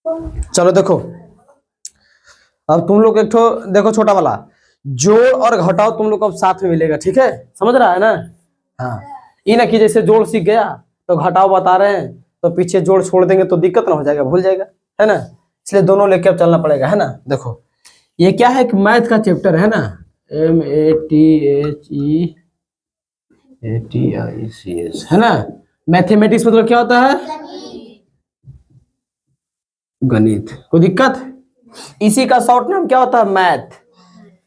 चलो देखो, अब तुम लोग एक ठो देखो छोटा वाला, जोड़ और घटाओ तुम लोग को अब साथ में मिलेगा, ठीक है, समझ रहा है ना। हाँ, ये ना कि जैसे जोड़ सीख गया तो घटाओ बता रहे हैं तो पीछे जोड़ छोड़ देंगे तो दिक्कत ना हो जाएगा, भूल जाएगा, है ना। इसलिए दोनों लेके अब चलना पड़ेगा, है ना। देखो ये क्या है, एक मैथ का चैप्टर है ना, MATHEMATICS, है ना। मैथमेटिक्स मतलब क्या होता है, गणित। कोई दिक्कत, इसी का शॉर्ट नाम क्या होता है, मैथ।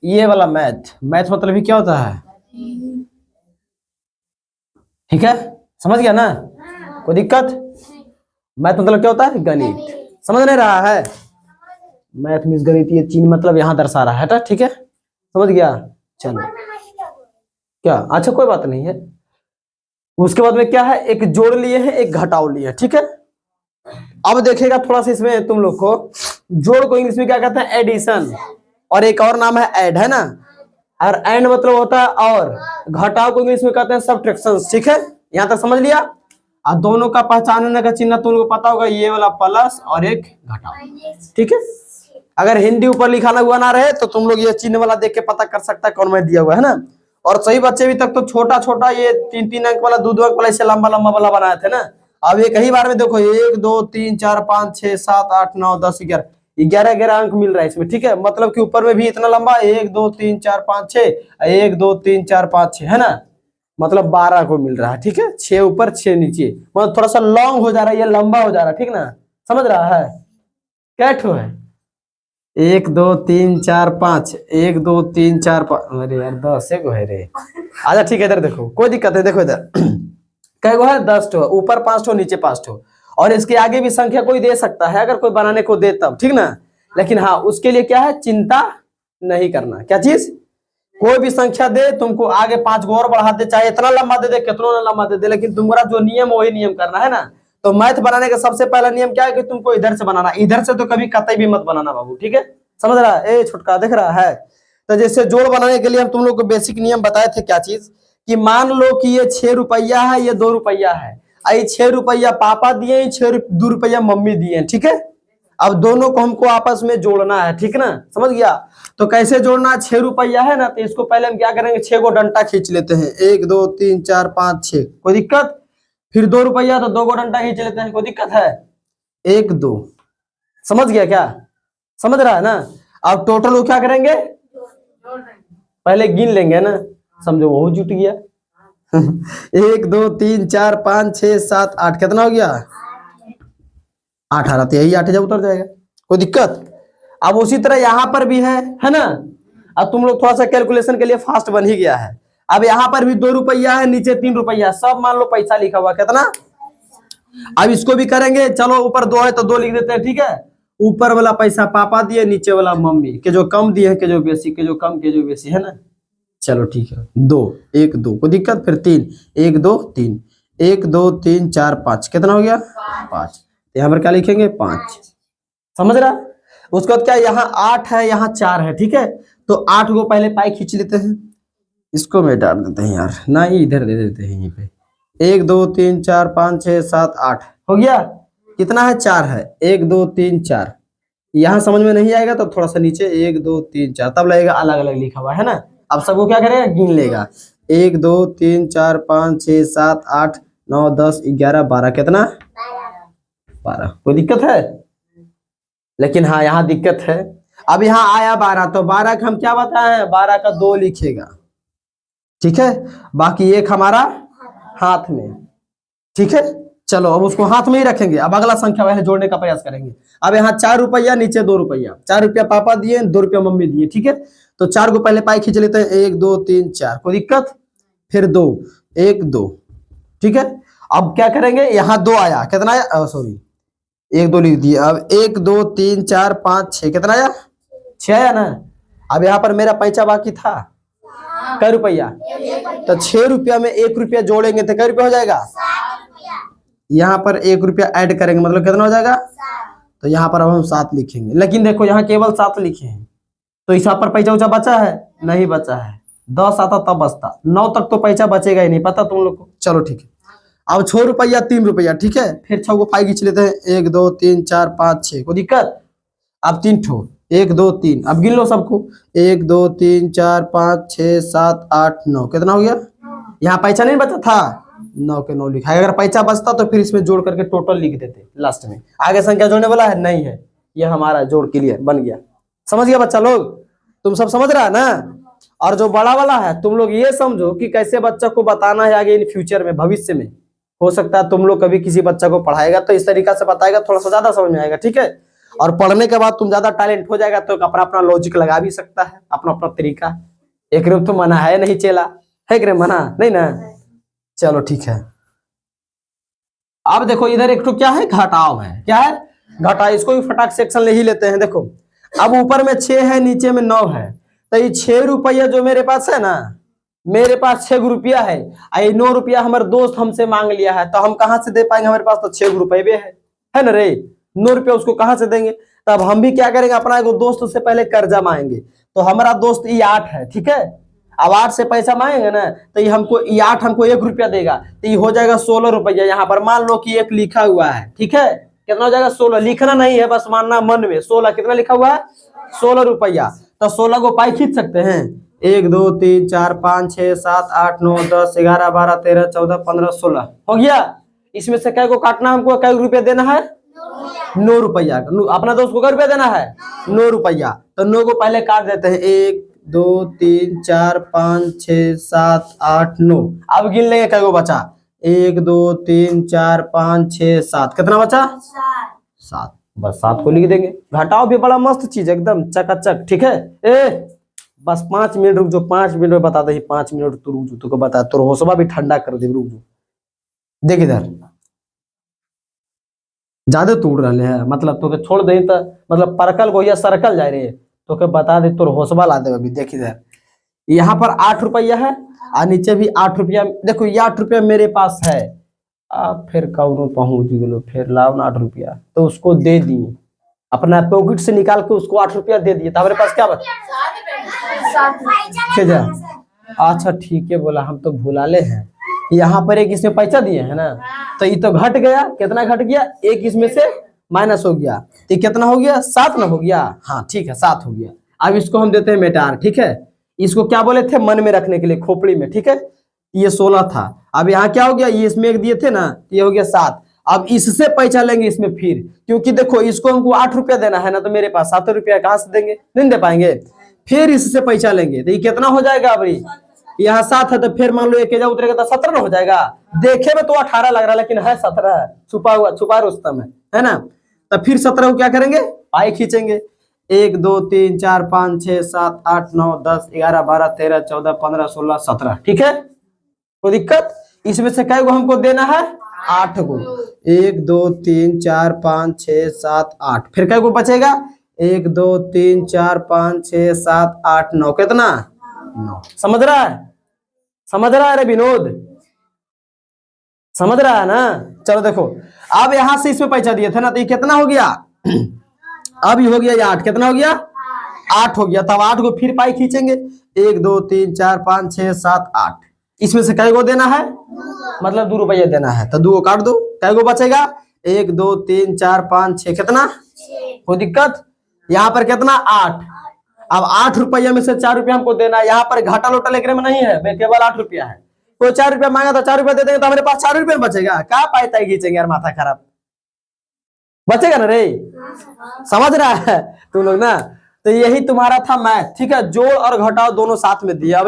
ये वाला मैथ, मैथ मतलब ही क्या होता है, ठीक है, समझ गया ना। कोई दिक्कत, मैथ मतलब क्या होता है, गणित। समझ नहीं रहा है, मैथ मीन्स गणित, ये चिन्ह मतलब यहाँ दर्शा रहा है, ठीक है, समझ गया। चलो क्या, अच्छा कोई बात नहीं है। उसके बाद में क्या है, एक जोड़ लिए हैं, एक घटाओ लिए, ठीक है। अब देखेगा थोड़ा सा इसमें तुम लोग को, जोड़ को इंग्लिश में क्या कहते हैं, एडिशन, और एक और नाम है ऐड, है ना। और एंड मतलब होता है और, घटाओ को इंग्लिश में कहते हैं सब्ट्रैक्शन, ठीक है, यहां तक समझ लिया। और दोनों का पहचानने का चिन्ह तुम लोग को पता होगा, ये वाला प्लस और एक घटाओ, ठीक है। अगर हिंदी ऊपर लिखा हुआ ना रहे तो तुम लोग ये चिन्ह वाला देख के पता कर सकता है कौन में दिया हुआ है ना। और सही बच्चे भी तक तो छोटा छोटा ये 3-3 अंक वाला 2-2 अंक वाला ऐसे लंबा लंबा वाला बनाए थे ना। अब ये कई बार में देखो 1 2 3 4 5 6 7 8 9 10 11 11 अंक मिल रहा है इसमें, ठीक है। मतलब कि ऊपर में भी इतना लंबा 1 2 3 4 5 6, 1 2 3 4 5 6, है ना। मतलब 12 को मिल रहा है, ठीक है, 6 ऊपर 6 नीचे, मतलब थोड़ा सा लॉन्ग हो जा रहा है, ये लंबा हो जा रहा है, ठीक ना, समझ रहा है। क्या ठो है, 1 2 3 4 5, 1 2 3 4 5, अरे यार 10 को है रे। अच्छा ठीक है, इधर देखो, कोई दिक्कत है, देखो इधर कै गो है, 10 ठो, ऊपर 5 ठो नीचे 5 ठो, और इसके आगे भी संख्या कोई दे सकता है अगर कोई बनाने को दे तब, ठीक ना। लेकिन हाँ उसके लिए क्या है, चिंता नहीं करना, क्या चीज, कोई भी संख्या दे तुमको आगे 5 गो और बढ़ा दे, चाहे इतना लंबा दे दे कितना लंबा दे दे, लेकिन तुम्हारा जो नियम वही नियम करना है ना। तो मैथ बनाने का सबसे पहला नियम क्या है कि तुमको इधर से बनाना, इधर से तो कभी कतई भी मत बनाना बाबू, ठीक है, समझ रहा है, ए छोटका दिख रहा है। तो जैसे जोड़ बनाने के लिए हम तुम लोग को बेसिक नियम बताए थे, क्या चीज, कि मान लो कि ये 6 रुपया है, ये 2 रुपया है, आई 6 रुपया पापा दिए, 2 रुपया मम्मी दिए, ठीक है। अब दोनों को हमको आपस में जोड़ना है, ठीक ना, समझ गया। तो कैसे जोड़ना है, 6 रुपया है ना, तो इसको पहले हम क्या करेंगे, 6 को डंटा खींच लेते हैं, 1 2 3 4 5 6, कोई दिक्कत। फिर 2 रुपया तो 2 को डंटा खींच लेते हैं, कोई दिक्कत है, 1 2, समझ गया क्या, समझ रहा है ना। अब टोटल वो क्या करेंगे, पहले गिन लेंगे ना, समझो वो जुट गया 1 2 3 4 5 6 7 8, कितना हो गया, 8 आ रहा, यही 8 जब उतर जाएगा, कोई दिक्कत। अब उसी तरह यहां पर भी है ना। अब तुम लोग थोड़ा सा कैलकुलेशन के लिए फास्ट बन ही गया है। अब यहाँ पर भी 2 रुपया है, नीचे 3 रुपया, सब मान लो पैसा लिखा हुआ, कितना। अब इसको भी करेंगे, चलो ऊपर 2 है तो 2 लिख देते हैं, ठीक है। ऊपर वाला पैसा पापा दिए, नीचे वाला मम्मी के, जो कम दिए के जो बेसी, के जो कम के जो बेसी, है ना। चलो ठीक है, 2 1 2, कोई दिक्कत। फिर 3 1 2 3, 1 2 3 4 5, कितना हो गया, 5। यहाँ पर क्या लिखेंगे, 5, समझ रहा। उसके बाद क्या, यहाँ 8 है, यहाँ 4 है, ठीक है। तो 8 को पहले पाई खींच लेते हैं, इसको में डाल देते हैं यार, ना ही इधर दे देते हैं यहीं पे। 1 2 3 4 5 6 7 8 हो गया, कितना है, 4 है, 1 2 3 4। यहाँ समझ में नहीं आएगा तो थोड़ा सा नीचे 1 2 3 4, तब लगेगा अलग अलग लिखा हुआ है ना। अब सबको क्या करेगा, गिन लेगा, 1 2 3 4 5 6 7 8 9 10 11 12, कितना, 12, कोई दिक्कत है। लेकिन हाँ यहाँ दिक्कत है, अब यहाँ आया 12, तो 12 का हम क्या बताए, 12 का 2 लिखेगा, ठीक है। बाकी एक हमारा हाथ में, ठीक है। चलो अब उसको हाथ में ही रखेंगे, अब अगला संख्या पहले जोड़ने का प्रयास करेंगे। अब यहाँ 4 रुपया, नीचे 2 रुपया, 4 रुपया पापा दिए, 2 रुपया मम्मी दिए, ठीक है। तो 4 को पहले पाई खींच लेते हैं, 1 2 3 4, कोई दिक्कत। फिर 2 1 2, ठीक है। अब क्या करेंगे, यहाँ 2 आया, कितना आया, सॉरी 1 2 लिख दिया। अब 1 2 3 4 5 6, कितना आया, 6 आया ना। अब यहाँ पर मेरा पैसा बाकी था, कै रुपया, तो 6 रुपया में 1 रुपया जोड़ेंगे तो कै रुपया हो जाएगा, यहाँ पर 1 रुपया ऐड करेंगे, मतलब कितना हो जाएगा। तो यहाँ पर अब हम 7 लिखेंगे, लेकिन देखो यहाँ केवल 7 लिखे हैं, तो इस पर पैसा उचा बचा है, नहीं बचा है। 10 आता तब बचता, 9 तक तो पैसा बचेगा ही नहीं, पता तुम लोग को। चलो ठीक है, अब 6 रुपया 3 रुपया, ठीक है। फिर 6 को 5 खींच लेते हैं, 1 2 3 4 5 6, कोई दिक्कत। अब 3 ठो, 1 2 3, अब गिन लो सबको, 1 2 3 4 5 6 7 8 9, कितना हो गया? यहाँ पैसा नहीं बचा था, 9 के 9 लिखा है। अगर पैसा बचता तो फिर इसमें जोड़ करके टोटल लिख देते लास्ट में। आगे संख्या जोड़ने वाला है नहीं है, ये हमारा जोड़ क्लियर बन गया। समझ गया बच्चा लोग? तुम सब समझ रहा है ना? और जो बड़ा वाला है तुम लोग ये समझो कि कैसे बच्चा को बताना है आगे इन फ्यूचर में, भविष्य में। हो सकता है तुम लोग कभी किसी बच्चा को पढ़ाएगा तो इस तरीका से बताएगा, थोड़ा सा ज्यादा समझ में आएगा, ठीक है। और पढ़ने के बाद तुम ज्यादा टैलेंट हो जाएगा तो अपना अपना लॉजिक लगा भी सकता है, अपना अपना तरीका। एक रूप तो मना है नहीं चेला, है कि मना नहीं ना? चलो ठीक है। अब देखो इधर एक तो क्या है, घटाव है। क्या है? घटाव। इसको भी फटाक सेक्शन ले ही लेते हैं। देखो अब ऊपर में 6 है, नीचे में 9 है, तो ये 6 रुपया जो मेरे पास है ना, मेरे पास 6 रुपया है, ये 9 रुपया हमारे दोस्त हमसे मांग लिया है, तो हम कहां से दे पाएंगे? हमारे पास तो 6 रुपये भी है ना रे, 9 रुपया उसको कहां से देंगे? तब हम भी क्या करेंगे, अपना एगो दोस्त से पहले कर्जा मांगेंगे। तो हमारा दोस्त ये 8 है, ठीक है। अब 8 से पैसा मांगेंगे ना, तो ये हमको, ये 8 हमको 1 रुपया देगा, तो ये हो जाएगा 16 रुपया। यहाँ पर मान लो कि 1 लिखा हुआ है, ठीक है। कितना हो जाएगा? 16। लिखना नहीं है, बस मानना मन में। 16 कितना लिखा हुआ है? 16 रुपया। तो 16 को पाई खींच सकते हैं, 1 2 3 4 5 6 7 8 9 10 11 12 13 14 15 16 हो गया। इसमें से कै को काटना, हमको कै रुपया देना है? 9 रुपया। अपना दोस्त को कै रुपया देना है? 9 रुपया। तो 9 को पहले काट देते हैं, 1 2 3 4 5 6 7 8 9। अब गिन लेंगे कै को बचा, 1 2 3 4 5 6 7, कितना बचा? 7। बस 7 को लिख देंगे। घटाओ भी बड़ा मस्त चीज, एकदम चकाचक, ठीक है। बस 5 मिनट रुक जो, 5 मिनट में बता दे। 5 मिनट तू रुक जो, तुमको बता, तो हौसला भी ठंडा कर दे, रुक जो। देख इधर ज्यादा तोड़ रहे हैं, मतलब तो छोड़ दे तो मतलब परकल को या सर्कल जा रहे तो के बता दे, तो हौसला ला दे। अभी देख इधर, यहाँ पर 8 रुपया है और नीचे भी 8 रुपया। देखो ये 8 रुपया मेरे पास है, आप फिर कौनो पहुंच गलो, फिर लाओ ना 8 रुपया, तो उसको दे दिए, अपना पॉकेट से निकाल के उसको 8 रुपया दे दिए। तो हमारे पास क्या बचा? अच्छा ठीक है, बोला हम तो भुलाले हैं। यहाँ पर एक इसमें पैसा दिए है ना, तो ये तो घट गया। कितना घट गया? एक इसमें से माइनस हो गया, तो कितना हो गया? 7 ना हो गया? हाँ ठीक है, 7 हो गया। अब इसको हम देते हैं मेटार, ठीक है। इसको क्या बोले थे? मन में रखने के लिए, खोपड़ी में, ठीक है। ये 16 था, अब यहाँ क्या हो गया? ये इसमें एक दिए थे ना, ये हो गया 7। अब इससे पैसा लेंगे इसमें फिर, क्योंकि देखो इसको हमको 8 रुपया देना है ना, तो मेरे पास 7 रुपया कहाँ से देंगे? नहीं दे पाएंगे। फिर इससे पैसा लेंगे, तो ये कितना हो जाएगा? अभी यहाँ 7 है, तो फिर मान लो 1 उतरेगा तो 17 ना हो जाएगा। देखे में तो 18 लग रहा है, लेकिन है 17 है, छुपा रुस्तम है ना। तो फिर 17 को क्या करेंगे? पाई खींचेंगे, 1 2 3 4 5 6 7 8 9 10 11 12 13 14 15 16 17, ठीक है। कोई दिक्कत? इसमें से कै को हमको देना है? 8 को। 1 2 3 4 5 6 7 8, फिर कै को बचेगा? 1 2 3 4 5 6 7 8 9, कितना? 9। समझ रहा है? समझ रहा है रे विनोद? समझ रहा है ना? चलो देखो, अब यहां से इसमें पैसा दिए थे ना, तो ये कितना हो गया? अब ये हो गया, ये 8, कितना हो गया? 8 हो गया। तब 8 को फिर पाई खींचेंगे, 1 2 3 4 5 6 7 8। इसमें से कै को देना है? मतलब 2 रुपया देना है, तो 2 को काट दो, कै को बचेगा? 1 2 3 4 5 6, कितना? कोई दिक्कत? यहाँ पर कितना? 8। अब 8 रुपया में से 4 रुपया हमको देना है। यहाँ पर घाटा लोटा लेकर में नहीं है, केवल 8 रुपया है। कोई 4 रुपया मांगा तो 4 रुपया दे देंगे, तो हमारे पास 4 रुपया बचेगा। क्या पाई खींचेंगे यार, माथा खराब। बचेगा ना रे? समझ रहा है तुम लोग ना? तो यही तुम्हारा था मैथ, ठीक है। जोड़ और घटाओ दोनों साथ में दिया। अब